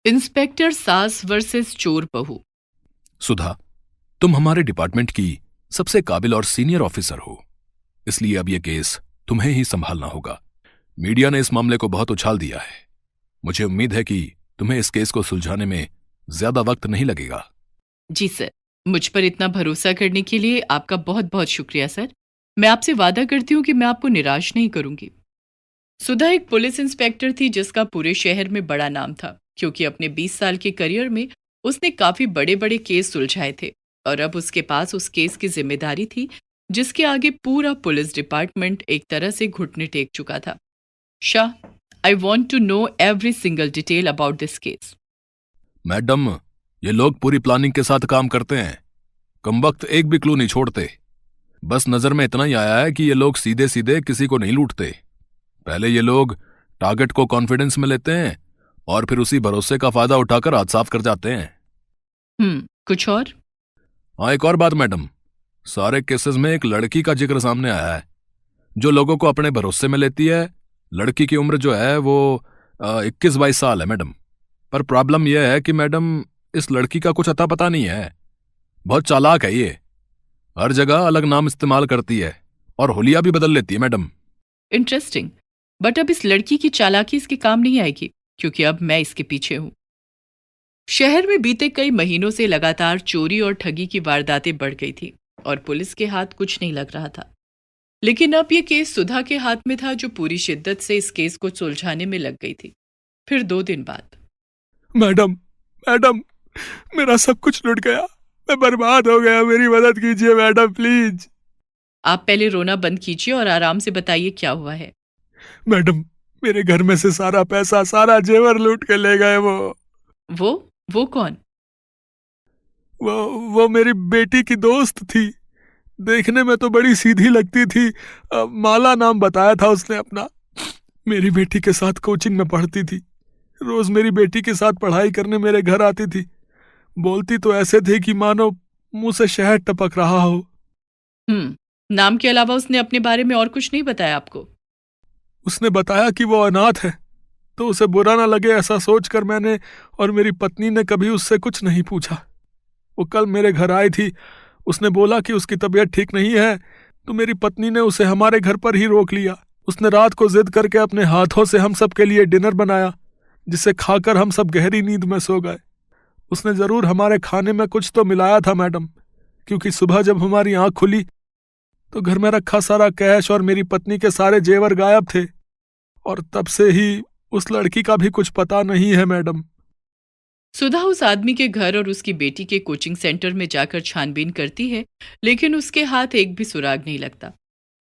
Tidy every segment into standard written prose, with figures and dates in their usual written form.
Inspector सास versus चोर बहू। सुधा, तुम हमारे डिपार्टमेंट की सबसे काबिल और सीनियर ऑफिसर हो, इसलिए अब यह केस तुम्हें ही संभालना होगा। मीडिया ने इस मामले को बहुत उछाल दिया है। मुझे उम्मीद है कि तुम्हें इस केस को सुलझाने में ज्यादा वक्त नहीं लगेगा। जी सर, मुझ पर इतना भरोसा करने के लिए आपका बहुत बहुत शुक्रिया सर। मैं आपसे वादा करती हूँ कि मैं आपको निराश नहीं करूंगी। सुधा एक पुलिस इंस्पेक्टर थी जिसका पूरे शहर में बड़ा नाम था, क्योंकि अपने 20 साल के करियर में उसने काफी बड़े बड़े केस सुलझाए थे और अब उसके पास उस केस की जिम्मेदारी थी जिसके आगे पूरा पुलिस डिपार्टमेंट एक तरह से घुटने टेक चुका था। Shah, I want to know every single detail about this case. Madam, ये लोग पूरी प्लानिंग के साथ काम करते हैं, कमबख्त एक भी क्लू नहीं छोड़ते। बस नजर में इतना ही आया है कि ये लोग सीधे सीधे किसी को नहीं लूटते। पहले ये लोग टारगेट को कॉन्फिडेंस में लेते हैं और फिर उसी भरोसे का फायदा उठाकर हाथ साफ कर जाते हैं। कुछ और? हाँ, एक और बात मैडम, सारे केसेस में एक लड़की का जिक्र सामने आया है जो लोगों को अपने भरोसे में लेती है। लड़की की उम्र जो है वो 21-22 साल है मैडम। पर प्रॉब्लम यह है कि मैडम, इस लड़की का कुछ अता पता नहीं है। बहुत चालाक है ये, हर जगह अलग नाम इस्तेमाल करती है और हुलिया भी बदल लेती है मैडम। इंटरेस्टिंग, बट अब इस लड़की की चालाकी इसके काम नहीं आएगी, क्योंकि अब मैं इसके पीछे हूं। शहर में बीते कई महीनों से लगातार चोरी और ठगी की वारदातें बढ़ गई थी और पुलिस के हाथ कुछ नहीं लग रहा था। लेकिन अब यह केस सुधा के हाथ में था, जो पूरी शिद्दत से इस केस को सुलझाने में लग गई थी। फिर 2 दिन बाद, मैडम, मैडम, मेरा सब कुछ लुट गया, मैं बर्बाद हो गया, मेरी मदद कीजिए मैडम प्लीज। आप पहले रोना बंद कीजिए और आराम से बताइए क्या हुआ है। मैडम, मेरे घर में से सारा पैसा, सारा जेवर लूट के ले गए। वो कौन? वो मेरी बेटी की दोस्त थी। देखने में तो बड़ी सीधी लगती थी। माला नाम बताया था उसने अपना। मेरी बेटी के साथ कोचिंग में पढ़ती थी। रोज मेरी बेटी के साथ पढ़ाई करने मेरे घर आती थी। बोलती तो ऐसे थे कि मानो मुंह से शहद टपक रहा हो। नाम के अलावा उसने अपने बारे में और कुछ नहीं बताया आपको? उसने बताया कि वो अनाथ है, तो उसे बुरा ना लगे ऐसा सोचकर मैंने और मेरी पत्नी ने कभी उससे कुछ नहीं पूछा। वो कल मेरे घर आई थी। उसने बोला कि उसकी तबीयत ठीक नहीं है, तो मेरी पत्नी ने उसे हमारे घर पर ही रोक लिया। उसने रात को जिद करके अपने हाथों से हम सब के लिए डिनर बनाया, जिसे खाकर हम सब गहरी नींद में सो गए। उसने जरूर हमारे खाने में कुछ तो मिलाया था मैडम, क्योंकि सुबह जब हमारी आंख खुली तो घर में रखा सारा कैश और मेरी पत्नी के सारे जेवर गायब थे। और तब से ही उस लड़की का भी कुछ पता नहीं है मैडम। सुधा उस आदमी के घर और उसकी बेटी के कोचिंग सेंटर में जाकर छानबीन करती है, लेकिन उसके हाथ एक भी सुराग नहीं लगता।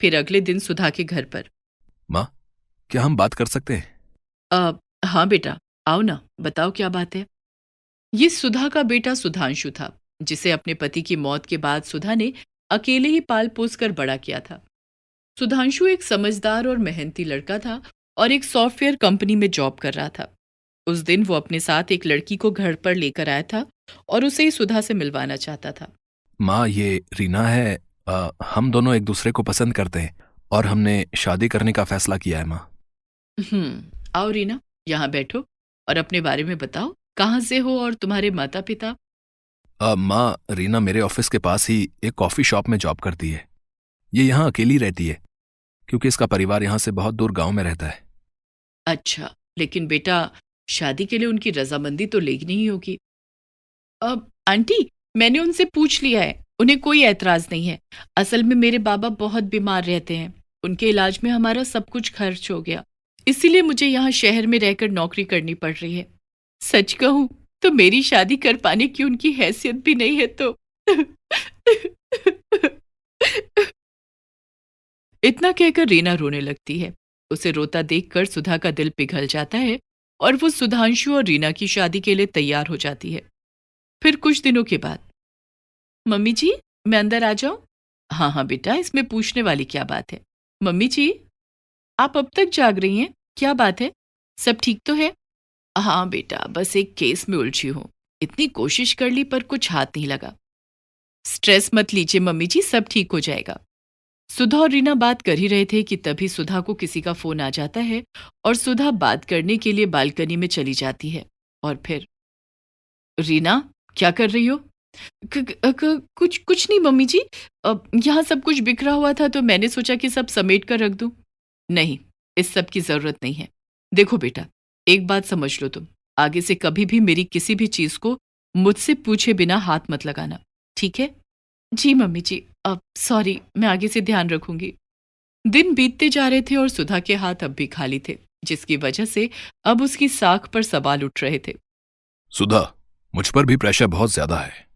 फिर अगले दिन सुधा के घर पर। माँ, क्या हम बात कर सकते हैं? हाँ बेटा, आओ ना, बताओ क्या बात है। ये सुधा का बेटा सुधांशु था, जिसे अपने पति की मौत के बाद सुधा ने अकेले ही पाल पोस कर बड़ा किया था। सुधांशु एक समझदार और मेहनती लड़का था और एक सॉफ्टवेयर कंपनी में जॉब कर रहा था। उस दिन वो अपने साथ एक लड़की को घर पर लेकर आया था और उसे ही सुधा से मिलवाना चाहता था। माँ, ये रीना है। हम दोनों एक दूसरे को पसंद करते हैं और हमने शादी करने का फैसला किया है माँ। आओ रीना, यहाँ बैठो और अपने बारे में बताओ, कहाँ से हो और तुम्हारे माता पिता? माँ, रीना मेरे ऑफिस के पास ही एक कॉफी शॉप में जॉब करती है। ये यहाँ अकेली रहती है क्योंकि इसका परिवार यहाँ से बहुत दूर गांव में रहता है। अच्छा, लेकिन बेटा, शादी के लिए उनकी रजामंदी तो लेनी ही होगी। अब आंटी, मैंने उनसे पूछ लिया है, उन्हें कोई ऐतराज नहीं है। असल में मेरे बाबा बहुत बीमार रहते हैं, उनके इलाज में हमारा सब कुछ खर्च हो गया, इसीलिए मुझे यहाँ शहर में रहकर नौकरी करनी पड़ रही है। सच कहूं तो मेरी शादी कर पाने की उनकी हैसियत भी नहीं है। तो इतना कहकर रीना रोने लगती है। उसे रोता देखकर सुधा का दिल पिघल जाता है और वो सुधांशु और रीना की शादी के लिए तैयार हो जाती है। फिर कुछ दिनों के बाद, मम्मी जी, मैं अंदर आ जाऊं? हाँ हाँ बेटा, इसमें पूछने वाली क्या बात है। मम्मी जी, आप अब तक जाग रही हैं, क्या बात है? सब ठीक तो है? हाँ बेटा, बस एक केस में उलझी हूं। इतनी कोशिश कर ली पर कुछ हाथ नहीं लगा। स्ट्रेस मत लीजिए मम्मी जी, सब ठीक हो जाएगा। सुधा और रीना बात कर ही रहे थे कि तभी सुधा को किसी का फोन आ जाता है और सुधा बात करने के लिए बालकनी में चली जाती है और फिर रीना, क्या कर रही हो? कुछ कुछ नहीं मम्मी जी। यहाँ सब कुछ बिखरा हुआ था तो मैंने सोचा कि सब समेट कर रख दूं। नहीं, इस सब की जरूरत नहीं है। देखो बेटा, एक बात समझ लो तुम, आगे से कभी भी मेरी किसी भी चीज को मुझसे पूछे बिना हाथ मत लगाना, ठीक है? जी मम्मी जी, अब सॉरी, मैं आगे से ध्यान रखूंगी। दिन बीतते जा रहे थे और सुधा के हाथ अब भी खाली थे, जिसकी वजह से अब उसकी साख पर सवाल उठ रहे थे। सुधा, मुझ पर भी प्रेशर बहुत ज्यादा है।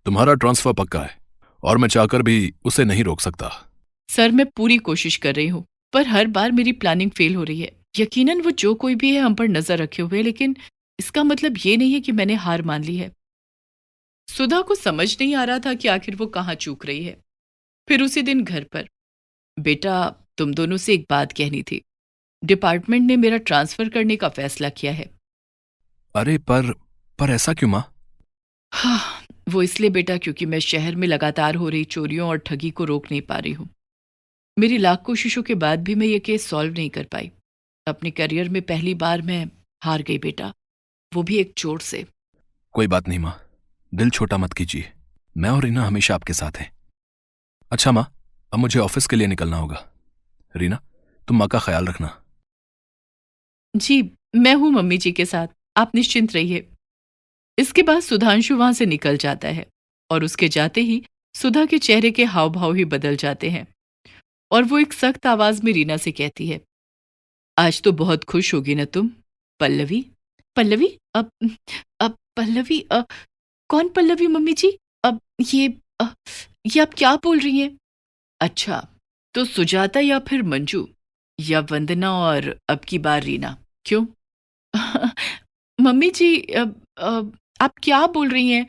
तुम्हारा ट्रांसफर पक्का है और मैं चाहकर भी उसे नहीं रोक सकता। सर, मैं पूरी कोशिश कर रही हूँ, पर हर बार मेरी प्लानिंग फेल हो रही है। यकीनन वो जो कोई भी है हम पर नजर रखे हुए है, लेकिन इसका मतलब ये नहीं है कि मैंने हार मान ली है। सुधा को समझ नहीं आ रहा था कि आखिर वो कहाँ चूक रही है। फिर उसी दिन घर पर, बेटा, तुम दोनों से एक बात कहनी थी। डिपार्टमेंट ने मेरा ट्रांसफर करने का फैसला किया है। अरे पर ऐसा क्यों माँ? हाँ, वो इसलिए बेटा क्योंकि मैं शहर में लगातार हो रही चोरियों और ठगी को रोक नहीं पा रही हूँ। मेरी लाख कोशिशों के बाद भी मैं ये केस सॉल्व नहीं कर पाई। अपने करियर में पहली बार मैं हार गई बेटा, वो भी एक चोट से। कोई बात नहीं माँ, दिल छोटा मत कीजिए। मैं और रीना हमेशा आपके साथ हैं। अच्छा माँ, अब मुझे ऑफिस के लिए निकलना होगा। रीना, तुम माँ का ख्याल रखना। जी, मैं हूं मम्मी जी के साथ, आप निश्चिंत रहिए। इसके बाद सुधांशु वहां से निकल जाता है और उसके जाते ही सुधा के चेहरे के हाव भाव ही बदल जाते हैं और वो एक सख्त आवाज में रीना से कहती है, आज तो बहुत खुश होगी ना तुम, पल्लवी? पल्लवी? अब पल्लवी? कौन पल्लवी मम्मी जी? अब ये अ, ये आप क्या बोल रही हैं? अच्छा, तो सुजाता या फिर मंजू या वंदना और अब की बार रीना, क्यों? मम्मी जी, आप क्या बोल रही हैं?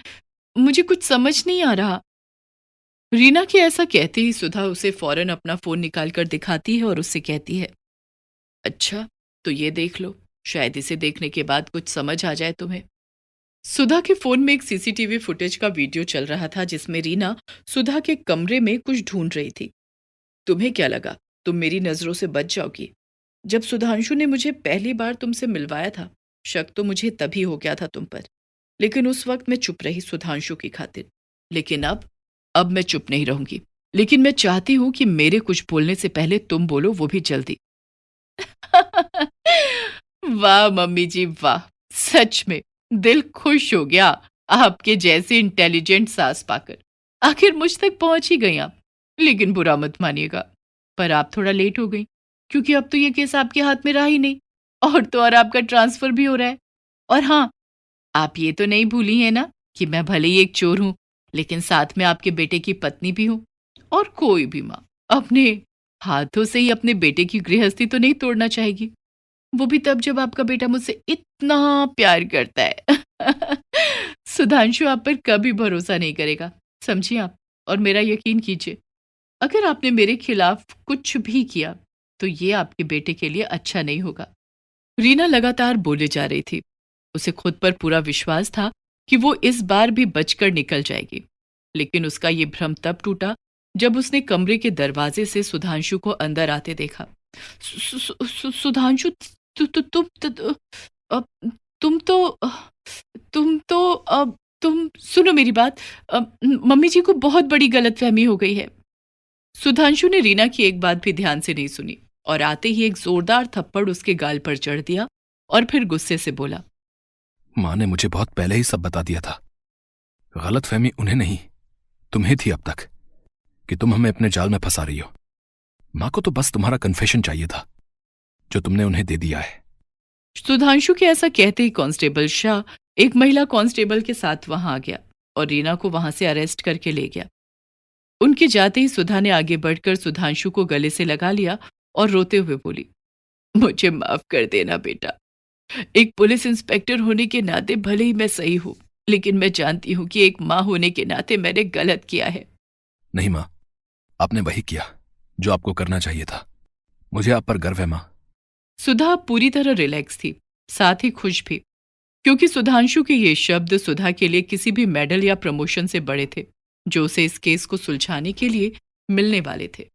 मुझे कुछ समझ नहीं आ रहा। रीना के ऐसा कहते ही सुधा उसे फौरन अपना फोन निकालकर दिखाती है और उससे कहती है, अच्छा, तो ये देख लो, शायद इसे देखने के बाद कुछ समझ आ जाए तुम्हें। सुधा के फोन में एक सीसीटीवी फुटेज का वीडियो चल रहा था जिसमें रीना सुधा के कमरे में कुछ ढूंढ रही थी। तुम्हें क्या लगा तुम मेरी नजरों से बच जाओगी? जब सुधांशु ने मुझे पहली बार तुमसे मिलवाया था, शक तो मुझे तभी हो गया था तुम पर, लेकिन उस वक्त मैं चुप रही सुधांशु की खातिर। लेकिन अब मैं चुप नहीं रहूंगी, लेकिन मैं चाहती हूं कि मेरे कुछ बोलने से पहले तुम बोलो, वो भी जल्दी। वाह मम्मी जी वाह, सच में दिल खुश हो गया आपके जैसे इंटेलिजेंट सास पाकर। आखिर मुझ तक पहुंच ही गई आप। लेकिन बुरा मत मानिएगा, पर आप थोड़ा लेट हो गई, क्योंकि अब तो ये केस आपके हाथ में रहा ही नहीं, और तो और आपका ट्रांसफर भी हो रहा है। और हाँ, आप ये तो नहीं भूली है ना कि मैं भले ही एक चोर हूं, लेकिन साथ में आपके बेटे की पत्नी भी हूं। और कोई भी माँ अपने हाथों से ही अपने बेटे की गृहस्थी तो नहीं तोड़ना चाहेगी, वो भी तब जब आपका बेटा मुझसे इतना प्यार करता है। सुधांशु आप पर कभी भरोसा नहीं करेगा, समझिए आप, और मेरा यकीन कीजिए, अगर आपने मेरे खिलाफ कुछ भी किया तो ये आपके बेटे के लिए अच्छा नहीं होगा। रीना लगातार बोले जा रही थी। उसे खुद पर पूरा विश्वास था कि वो इस बार भी बचकर निकल जाएगी, लेकिन उसका ये भ्रम तब टूटा जब उसने कमरे के दरवाजे से सुधांशु को अंदर आते देखा। सुधांशु, अब तुम तो तुम तो अब तुम सुनो मेरी बात। मम्मी जी को बहुत बड़ी गलतफहमी हो गई है। सुधांशु ने रीना की एक बात भी ध्यान से नहीं सुनी और आते ही एक जोरदार थप्पड़ उसके गाल पर चढ़ दिया और फिर गुस्से से बोला, माँ ने मुझे बहुत पहले ही सब बता दिया था। गलतफहमी उन्हें नहीं, तुम्हें थी अब तक, कि तुम हमें अपने जाल में फंसा रही हो। माँ को तो बस तुम्हारा कन्फेशन चाहिए था, जो तुमने उन्हें दे दिया है। सुधांशु के ऐसा कहते ही कांस्टेबल शाह एक महिला कांस्टेबल के साथ वहां आ गया और रीना को वहां से अरेस्ट करके ले गया। उनके जाते ही सुधा ने आगे बढ़कर सुधांशु को गले से लगा लिया और रोते हुए बोली, मुझे माफ कर देना बेटा। एक पुलिस इंस्पेक्टर होने के नाते भले ही मैं सही हूं, लेकिन मैं जानती हूं कि एक मां होने के नाते मैंने गलत किया है। नहीं माँ, आपने वही किया जो आपको करना चाहिए था। मुझे आप पर गर्व है माँ। सुधा पूरी तरह रिलैक्स थी, साथ ही खुश भी, क्योंकि सुधांशु के ये शब्द सुधा के लिए किसी भी मेडल या प्रमोशन से बड़े थे जो उसे इस केस को सुलझाने के लिए मिलने वाले थे।